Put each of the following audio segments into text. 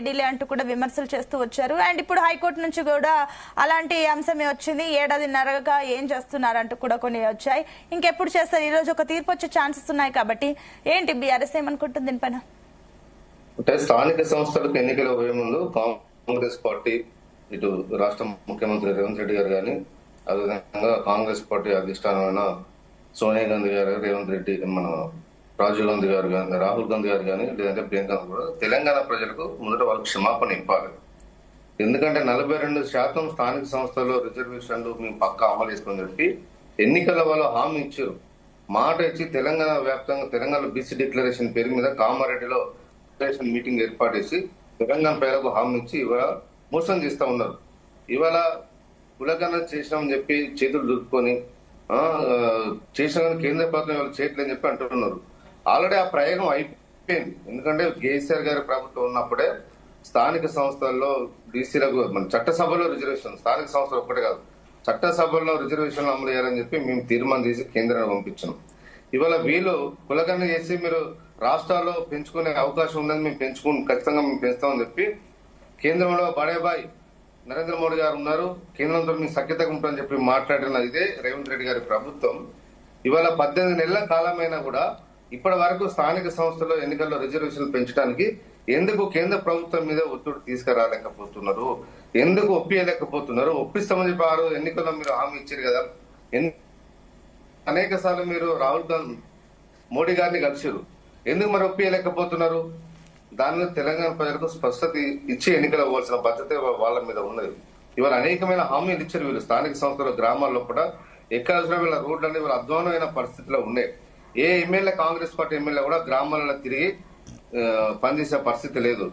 Delay అంటూ కూడా విమర్శలు చేస్తూ వచ్చారు. అండ్ ఇప్పుడు హైకోర్టు నుంచి కూడా అలాంటి అంశమే వచ్చింది. ఏడాదిన్నరగా ఏం చేస్తున్నారంటూ కూడా కొన్ని వచ్చాయి. ఇంకెప్పుడు చేస్తారు? ఈ రోజు ఒక తీర్పు వచ్చే ఛాన్సెస్ ఉన్నాయి కాబట్టి ఏంటి బీఆర్ఎస్ ఏమనుకుంటుంది దీనిపైన? అంటే స్థానిక సంస్థలకు ఎన్నికలు పోయే ముందు కాంగ్రెస్ పార్టీ ఇటు రాష్ట్ర ముఖ్యమంత్రి రేవంత్ రెడ్డి గారు కానీ అదేవిధంగా కాంగ్రెస్ పార్టీ అధిష్టానమైన సోనియా గాంధీ గారు, రేవంత్ రెడ్డి, మన రాజీవ్ గాంధీ గారు కానీ, రాహుల్ గాంధీ గారు కానీ, లేదంటే ప్రియాంక కూడా తెలంగాణ ప్రజలకు మొదట వాళ్ళకి క్షమాపణ ఇవ్వాలి. ఎందుకంటే 42% స్థానిక సంస్థల్లో రిజర్వేషన్లు మేము పక్కా అమలు చేసుకుని చెప్పి ఎన్నికల వాళ్ళు హామీ ఇచ్చారు. మాట ఇచ్చి తెలంగాణ వ్యాప్తంగా తెలంగాణ బీసీ డిక్లరేషన్ పేరు మీద కామారెడ్డిలో మీటింగ్ ఏర్పాటు చేసి తెలంగాణ ప్రజలకు హామీ ఇచ్చి ఇవాళ మోసం చేస్తా ఉన్నారు. ఇవాళ కులగణన చేసినామని చెప్పి చేతులు దులుపుకొని చేసిన కేంద్ర ప్రభుత్వం ఇవాళ చేయట్లేదని చెప్పి అంటున్నారు. ఆల్రెడీ ఆ ప్రయోగం అయిపోయింది. ఎందుకంటే కేసీఆర్ గారి ప్రభుత్వం ఉన్నప్పుడే స్థానిక సంస్థల్లో బీసీలకు మన చట్టసభలో రిజర్వేషన్, స్థానిక సంస్థలు ఒక్కటే కాదు చట్టసభల్లో రిజర్వేషన్లు అమలు చేయాలని చెప్పి మేము తీర్మానం చేసి కేంద్రాన్ని పంపించాం. ఇవాళ వీళ్ళు కులగణన చేసి మీరు రాష్ట్రాల్లో పెంచుకునే అవకాశం ఉందని మేము ఖచ్చితంగా మేము పెంచుతామని చెప్పి కేంద్రంలో బడేబాయ్ నరేంద్ర మోడీ గారు ఉన్నారు, కేంద్రంతో మీ సఖ్యతగా ఉంటారని చెప్పి మాట్లాడిన ఇదే రేవంత్ రెడ్డి గారి ప్రభుత్వం ఇవాళ 18 నెలల కాలమైనా కూడా ఇప్పటి వరకు స్థానిక సంస్థల్లో ఎన్నికల్లో రిజర్వేషన్లు పెంచడానికి ఎందుకు కేంద్ర ప్రభుత్వం మీద ఒత్తిడి తీసుకురాలేకపోతున్నారు, ఎందుకు ఒప్పియలేకపోతున్నారు? ఒప్పిస్తామని చెప్పారు ఎన్నికల్లో మీరు హామీ ఇచ్చారు కదా. అనేక సార్లు మీరు రాహుల్ గాంధీ మోడీ గారిని కలిసారు, ఎందుకు మరి ఒప్పియలేకపోతున్నారు? దాని మీద తెలంగాణ ప్రజలకు స్పష్టత ఇచ్చి ఎన్నికలు అవ్వాల్సిన బాధ్యత వాళ్ళ మీద ఉన్నది. ఇవాళ అనేకమైన హామీలు ఇచ్చారు వీళ్ళు. స్థానిక సంస్థల గ్రామాల్లో కూడా ఎక్కడ వీళ్ళ రోడ్లన్నీ వీళ్ళ అధ్వానమైన పరిస్థితిలో ఉన్నాయి. ఏ ఎమ్మెల్యే, కాంగ్రెస్ పార్టీ ఎమ్మెల్యే కూడా గ్రామాలలో తిరిగి పనిచేసే పరిస్థితి లేదు.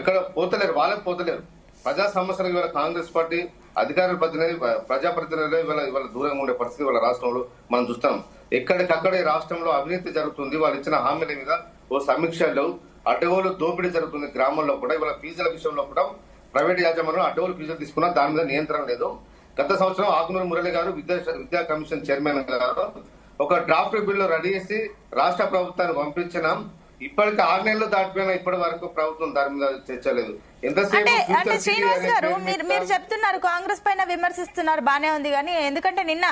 ఎక్కడ పోతలేరు, వాళ్ళే పోతలేరు. ప్రజా సమస్యలకు ఇవాళ కాంగ్రెస్ పార్టీ అధికార ప్రతినిధి, ప్రజాప్రతినిధులు ఇవాళ దూరంగా ఉండే పరిస్థితి వాళ్ళ రాష్ట్రంలో మనం చూస్తాం. ఎక్కడికక్కడ ఈ రాష్ట్రంలో అవినీతి జరుగుతుంది. వాళ్ళు ఇచ్చిన హామీల మీద ఓ సమీక్షలు, అడ్డగోలు దోపిడీ జరుగుతుంది. గ్రామాల్లో కూడా ఇవాళ ఫీజుల విషయంలో కూడా ప్రైవేట్ యాజమాన్యం అడ్డగోలు ఫీజులు తీసుకున్నా దాని మీద నియంత్రణ లేదు. గత సంవత్సరం ఆకునూరు మురళి గారు విద్యా కమిషన్ చైర్మన్ గారు ఒక డ్రాఫ్ట్ బిల్లు రెడీ చేసి రాష్ట్ర ప్రభుత్వానికి పంపించినాం. ఇప్పటికి 6 నెలలు దాటిపోయినా ఇప్పటి వరకు ప్రభుత్వం దాని మీద చర్చలేదు. అంటే శ్రీనివాస్ గారు మీరు చెప్తున్నారు కాంగ్రెస్ పైన విమర్శిస్తున్నారు, బానే ఉంది. కానీ ఎందుకంటే నిన్న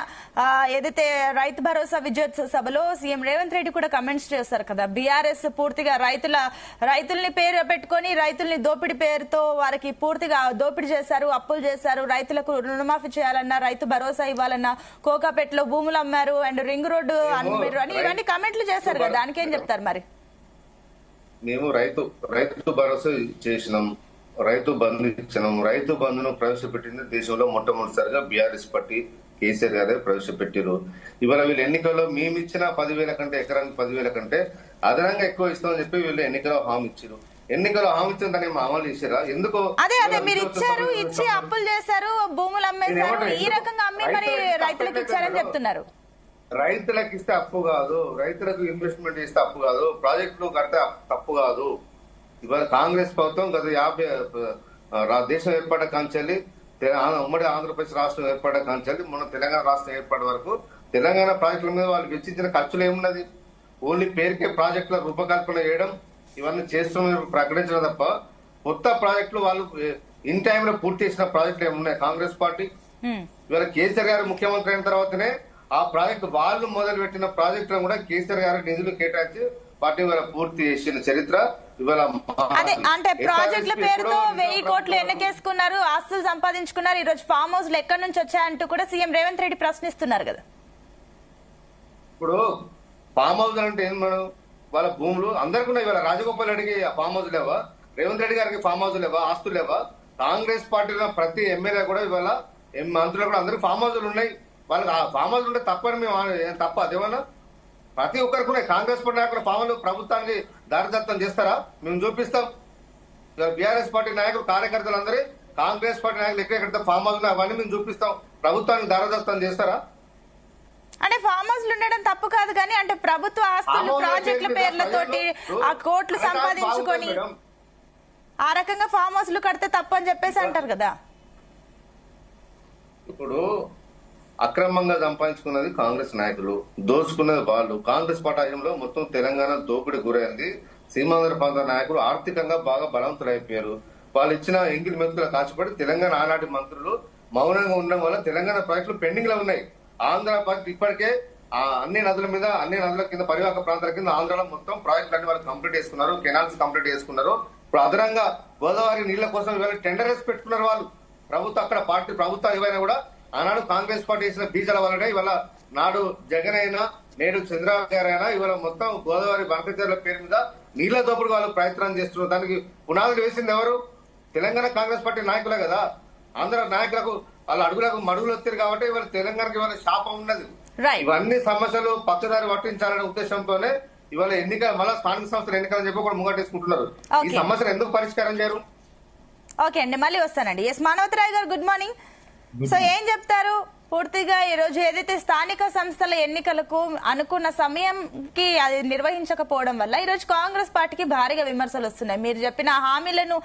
ఏదైతే రైతు భరోసా విజయోత్సవ సభలో సీఎం రేవంత్ రెడ్డి కూడా కమెంట్స్ చేస్తారు కదా, బీఆర్ఎస్ పూర్తిగా రైతుల్ని పేరు పెట్టుకొని రైతుల్ని దోపిడీ పేరుతో వారికి పూర్తిగా దోపిడీ చేశారు, అప్పులు చేశారు, రైతులకు రుణమాఫీ చేయాలన్నా, రైతు భరోసా ఇవ్వాలన్నా, కోకాపేటలో భూములు అమ్మారు అండ్ రింగ్ రోడ్డు అమ్మారు అని ఇవన్నీ కమెంట్లు చేశారు కదా, దానికి ఏం చెప్తారు మరి? మేము రైతు భరోసా చేసినాం, రైతు బంధు ఇచ్చినాం. రైతు బంధును ప్రవేశపెట్టింది దేశంలో మొట్టమొదటిసారిగా బీఆర్ఎస్ పార్టీ కేసీఆర్ గారే ప్రవేశపెట్టారు. ఇవాళ వీళ్ళు ఎన్నికల్లో మేము ఇచ్చిన 10,000 కంటే, ఎకరానికి 10,000 కంటే అదనంగా ఎక్కువ ఇస్తామని చెప్పి వీళ్ళు ఎన్నికల్లో హామీ ఇచ్చారు. ఎన్నికల్లో హామీ ఇచ్చిన దాన్ని అమలు చేశారా? ఎందుకు మీరు ఇచ్చారు, ఇచ్చి అప్పులు చేశారు, భూములు అమ్మేశారు, ఈ రకంగా అమ్మి మరి రైతులకు ఇచ్చారని చెప్తున్నారు. రైతులకు ఇస్తే అప్పు కాదు, రైతులకు ఇన్వెస్ట్మెంట్ ఇస్తే అప్పు కాదు, ప్రాజెక్టులు కడితే తప్పు కాదు. ఇవాళ కాంగ్రెస్ ప్రభుత్వం గత 50 దేశం ఏర్పడ్డ కాంచెల్లి, ఉమ్మడి ఆంధ్రప్రదేశ్ రాష్ట్రం ఏర్పడ్డ కాంచెల్లి మొన్న తెలంగాణ రాష్ట్రం ఏర్పడే వరకు తెలంగాణ ప్రాజెక్టుల మీద వాళ్ళు వెచ్చించిన ఖర్చులు ఏమున్నది? ఓన్లీ పేరుకే ప్రాజెక్టుల రూపకల్పన చేయడం, ఇవన్నీ చేస్తున్న ప్రకటించడం తప్ప కొత్త ప్రాజెక్టులు వాళ్ళు ఇన్ టైమ్ లో పూర్తి చేసిన ప్రాజెక్టులు ఏమున్నాయి కాంగ్రెస్ పార్టీ? ఇవాళ కేసీఆర్ గారు ముఖ్యమంత్రి అయిన తర్వాతనే ఆ ప్రాజెక్టు వాళ్ళు మొదలు పెట్టిన ప్రాజెక్టులను కూడా కేసీఆర్ గారు నిధులు కేటాయించి పార్టీ ఇవాళ పూర్తి చేసిన చరిత్ర ఇవాళ. అంటే ప్రాజెక్టుల పేరుతో 1000 కోట్లు ఎన్నికేసుకున్నారు, ఆస్తులు సంపాదించుకున్నారు. ఈ రోజు ఫామ్ హౌస్లు ఎక్కడి నుంచి వచ్చాయంటూ కూడా సీఎం రేవంత్ రెడ్డి ప్రశ్నిస్తున్నారు కదా. ఇప్పుడు ఫామ్ హౌస్ అంటే ఏం, మనం వాళ్ళ భూములు అందరికీ ఇవాళ రాజగోపాల్ రెడ్డికి ఫామ్ హౌస్ లేవా? రేవంత్ రెడ్డి గారికి ఫామ్ హౌస్ లేవా? ఆస్తులు లేవా? కాంగ్రెస్ పార్టీలో ప్రతి ఎమ్మెల్యే కూడా ఇవాళ మంత్రులు కూడా అందరికీ ఫామ్ హౌస్లు ఉన్నాయి. వాళ్ళకి ఆ ఫామ్ హౌస్ ఉంటే తప్పని మేము తప్ప అదేమన్నా? ప్రతి ఒక్కరికి ఉన్నాయి. కాంగ్రెస్ పార్టీ నాయకులు ఫామ్ హౌస్ ప్రభుత్వానికి దారిదత్తం చేస్తారా? మేము చూపిస్తాం. బీఆర్ఎస్ పార్టీ నాయకులు, కార్యకర్తలు అందరూ కాంగ్రెస్ పార్టీ నాయకులు ఎక్కడెక్కడ ఫామ్ హౌస్ అవన్నీ మేము చూపిస్తాం. ప్రభుత్వానికి దారిదత్తం చేస్తారా? అంటే ఫామ్ హౌస్లు ఉండడం తప్పు కాదు, కానీ అంటే ప్రభుత్వ ఆస్తులు ప్రాజెక్టుల పేర్లతోటి ఆ కోట్లు సంపాదించుకొని ఆ రకంగా ఫామ్ హౌస్లు కడితే తప్పు అని చెప్పేసి అంటారు కదా. ఇప్పుడు అక్రమంగా సంపాదించుకున్నది కాంగ్రెస్ నాయకులు, దోచుకున్నది వాళ్ళు. కాంగ్రెస్ పార్టీ హయాంలో మొత్తం తెలంగాణ దోపిడీ గురైంది. సీమాంధ్ర ప్రాంత నాయకులు ఆర్థికంగా బాగా బలవంతులైపోయారు. వాళ్ళు ఇచ్చిన ఎంగిలి మెతుకుల కాచిపడి తెలంగాణ ఆనాటి మంత్రులు మౌనంగా ఉండడం వల్ల తెలంగాణ ప్రాజెక్టులు పెండింగ్ లో ఉన్నాయి. ఆంధ్ర ప్రాజెక్టు ఇప్పటికే అన్ని నదుల కింద పరివాహక ప్రాంతాల కింద ఆంధ్రలో మొత్తం ప్రాజెక్టులు అన్ని వాళ్ళు కంప్లీట్ చేసుకున్నారు, కెనాల్స్ కంప్లీట్ చేసుకున్నారు. ఇప్పుడు అదనంగా గోదావరి నీళ్ల కోసం ఇవాళ టెండర్ వేసి పెట్టుకున్నారు వాళ్ళు. ప్రభుత్వం ఏవైనా కూడా ఆనాడు కాంగ్రెస్ పార్టీ వేసిన బీజాల వల్లనే ఇవాళ నాడు జగన్ అయినా నేడు చంద్రబాబు గారు అయినా ఇవాళ మొత్తం గోదావరి బంకచర్ల పేరు మీద నీళ్ల దోపుడు వాళ్ళు ప్రయత్నం చేస్తున్నారు. దానికి పునాదులు వేసింది ఎవరు? తెలంగాణ కాంగ్రెస్ పార్టీ నాయకులే కదా. ఆంధ్ర నాయకులకు వాళ్ళ అడుగులకు మడుగులు వచ్చారు కాబట్టి ఇవాళ తెలంగాణకి ఇవాళ శాపం ఉన్నది. ఇవన్నీ సమస్యలు పక్కదారి పట్టించాలనే ఉద్దేశంతోనే ఇవాళ మళ్ళీ స్థానిక సంస్థల ఎన్నికలు చెప్పి కూడా ముంగటేసుకుంటున్నారు. ఈ సమస్యను ఎందుకు పరిష్కారం చేయరు? ఓకే అండి, మళ్ళీ వస్తానండి. ఎస్ మానవతరాయ్ గారు, గుడ్ మార్నింగ్. సో ఏం చెప్తారు పూర్తిగా ఈ రోజు ఏదైతే స్థానిక సంస్థల ఎన్నికలకు అనుకున్న సమయంకి అది నిర్వహించకపోవడం వల్ల ఈ రోజు కాంగ్రెస్ పార్టీకి భారీగా విమర్శలు వస్తున్నాయి. మీరు చెప్పిన హామీలను